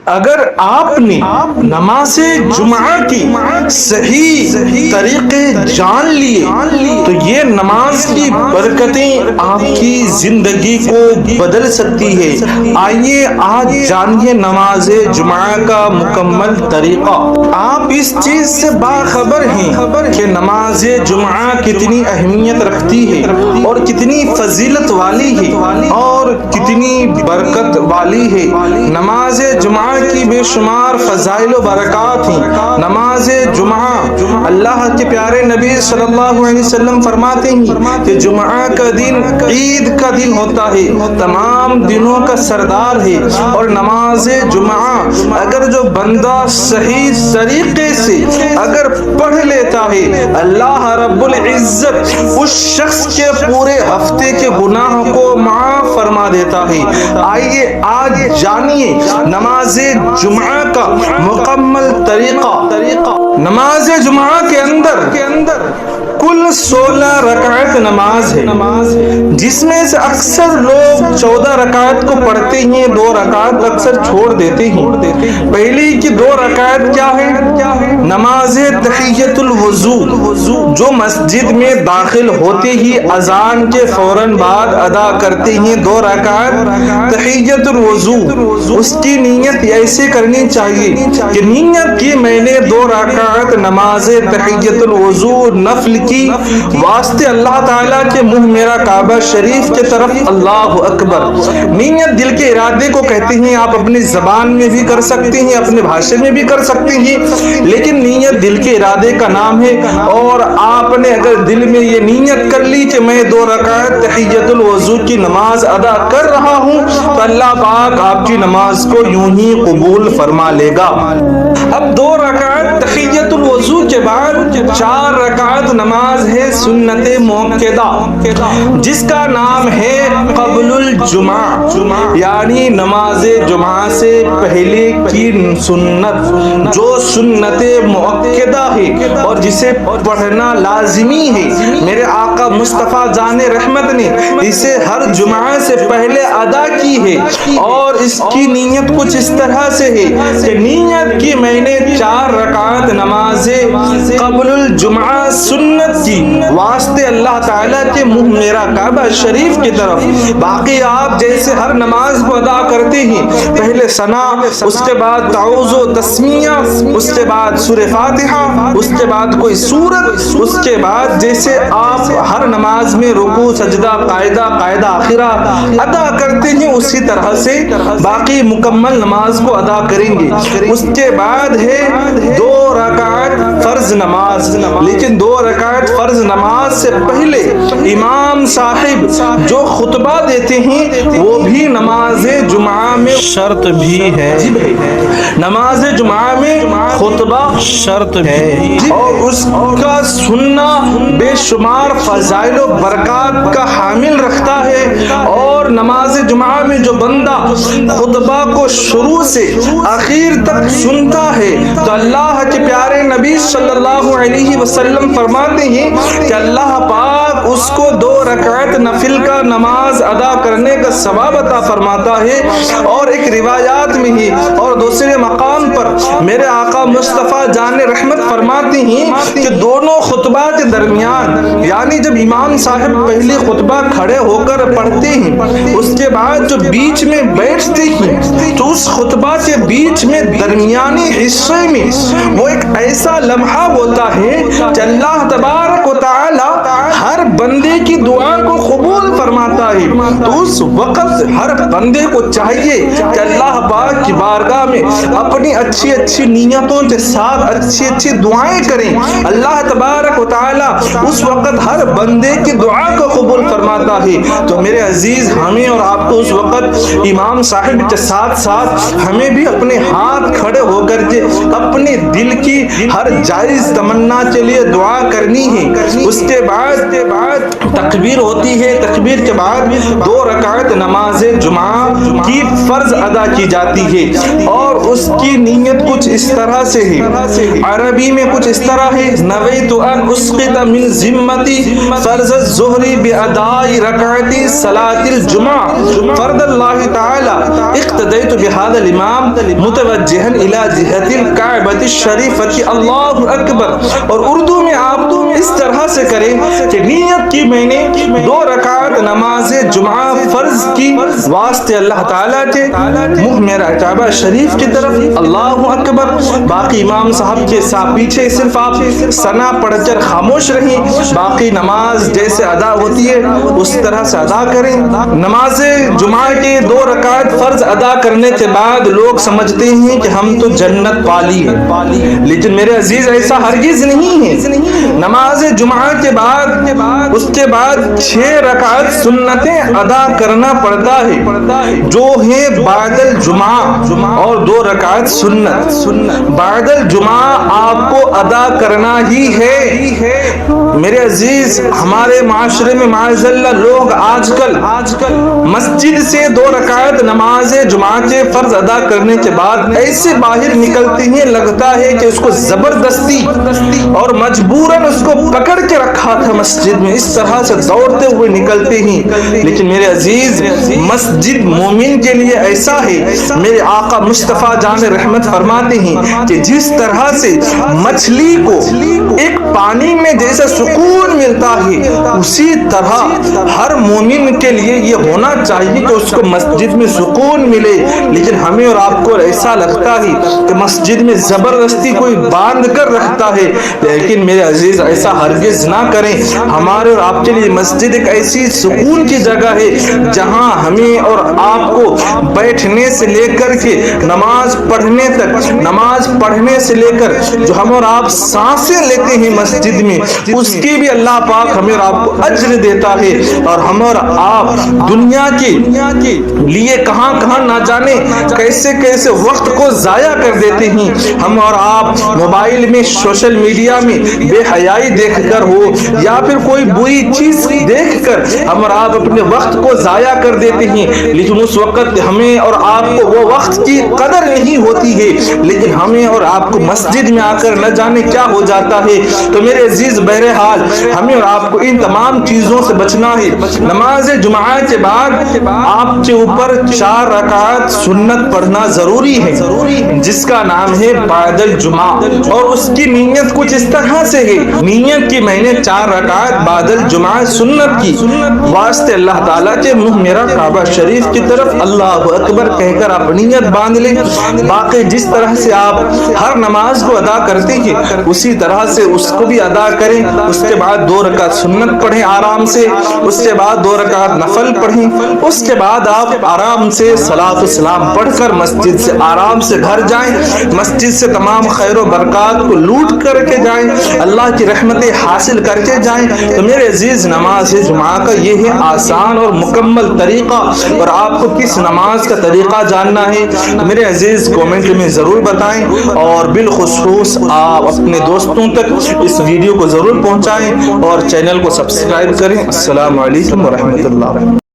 اگر آپ نے نماز جمعہ کی صحیح طریقے جان لیے تو یہ نماز کی برکتیں آپ کی زندگی کو بدل سکتی ہے۔ آئیے آج جانیے نماز جمعہ کا مکمل طریقہ۔ آپ اس چیز سے باخبر ہیں کہ نماز جمعہ کتنی اہمیت رکھتی ہے اور کتنی فضیلت والی ہے اور کتنی برکت والی ہے۔ نماز جمعہ کی بے شمار فضائل و برکات ہیں۔ نماز جمعہ اللہ کے پیارے نبی صلی اللہ علیہ وسلم فرماتے ہیں کہ جمعہ کا دن عید کا دن ہوتا ہے، تمام دنوں کا سردار ہے، اور نماز جمعہ اگر جو بندہ صحیح طریقے سے اگر پڑھ لیتا ہے، اللہ رب العزت اس شخص کے پورے ہفتے کے گناہ کو معاف فرما دیتا ہے۔ آئیے آج جانیے نماز جمعہ کا مکمل طریقہ۔ نماز جمعہ کے اندر کل 16 رکعت نماز ہے، جس میں سے اکثر لوگ 14 رکعت کو پڑھتے ہیں، 2 رکعت اکثر چھوڑ دیتے ہیں۔ پہلی کی 2 رکعت کیا ہے؟ نماز تحیۃ الوضو، جو مسجد میں داخل ہوتے ہی اذان کے فوراً بعد ادا کرتے ہیں 2 رکعت تحیۃ الوضو۔ اس کی نیت ایسے کرنی چاہیے کہ نیت کی میں نے 2 رکعت نماز تحیۃ الوضو نفل کی واسطے اللہ تعالیٰ کے منہ میرا کعبہ شریف کے طرف، اللہ اکبر۔ نیت دل کے ارادے کو کہتے ہیں، آپ اپنی زبان میں بھی کر سکتے ہیں، اپنے بھاشے میں بھی کر سکتے ہیں، لیکن نیت دل کے ارادے کا نام ہے۔ اور آپ نے اگر دل میں یہ نیت کر لی کہ میں 2 رکعت تحیۃ الوضو کی نماز ادا کر رہا ہوں، تو اللہ پاک آپ کی نماز کو یوں ہی قبول فرما لے گا۔ اب 2 رکعت تحیۃ الوضو کے بعد 4 رکعت نماز ہے سنت موقدہ، جس کا نام ہے قبل الجمعہ، یعنی نماز جمعہ سے پہلے کی سنت، جو سنت موقدہ ہے اور جسے پڑھنا لازمی ہے۔ میرے آقا مصطفیٰ جان رحمت نے اسے ہر جمعہ سے پہلے ادا کی ہے، اور اس کی نیت کچھ اس طرح سے ہے کہ نیت کی میں نے 4 رکعت نماز قبل الجمعہ سنت کی واسطے اللہ تعالیٰ کے منہ میرا کعبہ شریف کی طرف۔ باقی آپ جیسے ہر نماز کو ادا کرتے ہیں، پہلے ثنا، اس کے بعد تعوذ و تسمیہ، اس کے بعد سورہ فاتحہ، اس کے بعد کوئی سورت، اس کے بعد جیسے آپ ہر نماز میں رکوع سجدہ قاعدہ آخرہ ادا کرتے ہیں، اسی طرح سے باقی مکمل نماز کو ادا کریں گے۔ اس کے بعد ہے 2 رکعت فرض نماز، لیکن 2 رکعت فرض نماز سے پہلے امام صاحب جو خطبہ دیتے ہیں وہ بھی نماز جمعہ میں شرط بھی ہے۔ نماز جمعہ میں خطبہ شرط ہے، اور اس کا سننا بے شمار فضائل و برکات کا حامل رکھتا ہے۔ اور نماز جمعہ میں جو بندہ خطبہ کو شروع سے آخر تک سنتا ہے تو اللہ کے پیارے نبی صلی اللہ علیہ وسلم فرماتے ہیں کہ اللہ پاک اس کو 2 رکعت نفل کا نماز ادا کرنے کا ثواب عطا فرماتا ہے۔ اور ایک روایات میں ہی اور دوسرے مقام پر میرے آقا مصطفیٰ جان رحمت فرماتے ہیں کہ دونوں خطبہ کے درمیان، یعنی جب امام صاحب پہلے خطبہ کھڑے ہو کر پڑھتے ہیں، اس کے بعد جو بیچ میں بیٹھتے ہیں، تو اس خطبہ کے بیچ میں درمیانی حصے میں وہ ایک ایسا لمحہ ہوتا ہے کہ اللہ تبارک و تعالی ہر بندے کی دعا کو قبول فرماتا ہے۔ تو اس وقت ہر بندے کو چاہیے کہ اللہ پاک کی بارگاہ میں اپنی اچھی اچھی نیتوں کے ساتھ اچھی اچھی دعائیں کریں۔ اللہ تبارک و تعالی اس وقت ہر بندے کی دعا کو قبول فرماتا ہے۔ تو میرے عزیز، ہمیں اور آپ کو اس وقت امام صاحب کے ساتھ ساتھ ہمیں بھی اپنے ہاتھ کھڑے ہو کر کے اپنے دل کی ہر جائز تمنا کے لیے دعا کرنی ہے۔ اس کے بعد تکبیر ہوتی ہے، تکبیر تکبیر کے بعد 2 رکعت نماز جمعہ کی فرض ادا کی جاتی ہے، اور اس کی نیت کچھ اس طرح سے ہے، عربی میں کچھ اس طرح ہے: نویت ان اسقط من ذمتی فرض الظہر باداء رکعت صلاۃ الجمعہ فرض اللہ تعالی، اقتدیت بهذا الامام متوجہا الی جہت الکعبۃ الشریفۃ، اللہ اکبر۔ اور اردو میں آپ اس طرح سے کریں کہ نیت کی میں نے 2 رکعت نماز جمعہ فرض کی واسطے اللہ تعالیٰ کے، منہ میرا کعبہ شریف کی طرف، اللہ اکبر۔ باقی امام صاحب کے ساتھ پیچھے صرف آپ ثنا پڑھ کر خاموش رہیں، باقی نماز جیسے ادا ہوتی ہے اس طرح سے ادا کریں۔ نماز جمعہ کے 2 رکعت فرض ادا کرنے کے بعد لوگ سمجھتے ہیں کہ ہم تو جنت پالی ہے، لیکن میرے عزیز ایسا ہرگز نہیں ہے۔ نماز جمعہ کے بعد اس کے بعد 6 رکعت سنتیں ادا کرنا پڑتا ہے، جو ہے بعد الجمعہ، اور 2 رکعت سنت بعد الجمعہ آپ کو ادا کرنا ہی ہے۔ میرے عزیز، ہمارے معاشرے میں معاذ اللہ لوگ آج کل مسجد سے 2 رکعت نماز جمعہ کے فرض ادا کرنے کے بعد ایسے باہر نکلتے ہیں لگتا ہے کہ اس کو زبردستی اور مجبوراً اس کو پکڑ کے رکھا تھا مسجد میں، اس طرح سے دوڑتے ہوئے نکلتے ہیں۔ لیکن میرے عزیز، مسجد مومن کے لیے ایسا ہے، میرے آقا مصطفیٰ جان رحمت فرماتے ہیں کہ جس طرح سے مچھلی کو ایک پانی میں جیسا سکون ملتا ہے، اسی طرح ہر مومن کے لیے یہ ہونا چاہیے کہ اس کو مسجد میں سکون ملے۔ لیکن ہمیں اور آپ کو ایسا لگتا ہے کہ مسجد میں زبردستی کوئی باندھ کر رکھتا ہے، لیکن میرے عزیز ایسا ہرگز نہ کریں۔ ہمارے اور آپ کے لیے مسجد ایک ایسی سکون کی جگہ ہے جہاں ہمیں اور آپ کو بیٹھنے سے لے کر کے نماز پڑھنے تک، نماز پڑھنے سے لے کر جو ہم اور آپ سانسیں لیتے ہیں مسجد میں، اس کی بھی اللہ پاک ہمیں اور آپ کو اجر دیتا ہے۔ اور ہم اور آپ دنیا کے لیے کہاں کہاں نہ جانے کیسے کیسے وقت کو ضائع کر دیتے ہیں۔ ہم اور آپ موبائل میں، سوشل میڈیا میں بے حیائی دیکھ کر ہو یا پھر کوئی بری چیز دیکھ کر ہم اور آپ اپنے وقت کو ضائع کر دیتے ہیں، لیکن اس وقت ہمیں اور آپ کو وہ وقت کی قدر نہیں ہوتی ہے، لیکن ہمیں اور آپ کو مسجد میں آ کر نہ جانے کیا ہو جاتا ہے۔ تو میرے عزیز، بہرحال ہمیں اور آپ کو ان تمام چیزوں سے بچنا ہے۔ نماز جمعہ کے بعد آپ کے اوپر 4 رکعت سنت پڑھنا ضروری ہے، جس کا نام ہے بعد الجمعہ، اور اس کی نیت کچھ اس طرح سے ہے، نیت کی میں نے 4 رکعت بعد الجمعہ سنت کی واسطے اللہ تعالیٰ کے منہ میرا کعبہ شریف کی طرف اللہ اکبر کہہ کر آپ نیت باندھ لیں۔ باقی جس طرح سے آپ ہر نماز کو ادا کرتے ہیں اسی طرح سے اس کو بھی ادا کریں۔ اس کے بعد 2 رکعت سنت پڑھیں آرام سے، اس کے بعد 2 رکعت نفل پڑھیں، اس کے بعد آپ آرام سے صلاۃ و سلام پڑھ کر مسجد سے آرام سے گھر جائیں، مسجد سے تمام خیر و برکات کو لوٹ کر کے جائیں، اللہ کی رحمتیں حاصل کر کے جائیں۔ تو میرے عزیز، نماز جمعہ کا یہ ہے آسان اور مکمل طریقہ، اور آپ کو کس نماز کا طریقہ جاننا ہے میرے عزیز کومنٹ میں ضرور بتائیں، اور بالخصوص آپ اپنے دوستوں تک اس ویڈیو کو ضرور پہنچائیں اور چینل کو سبسکرائب کریں۔ السلام علیکم ورحمۃ اللہ۔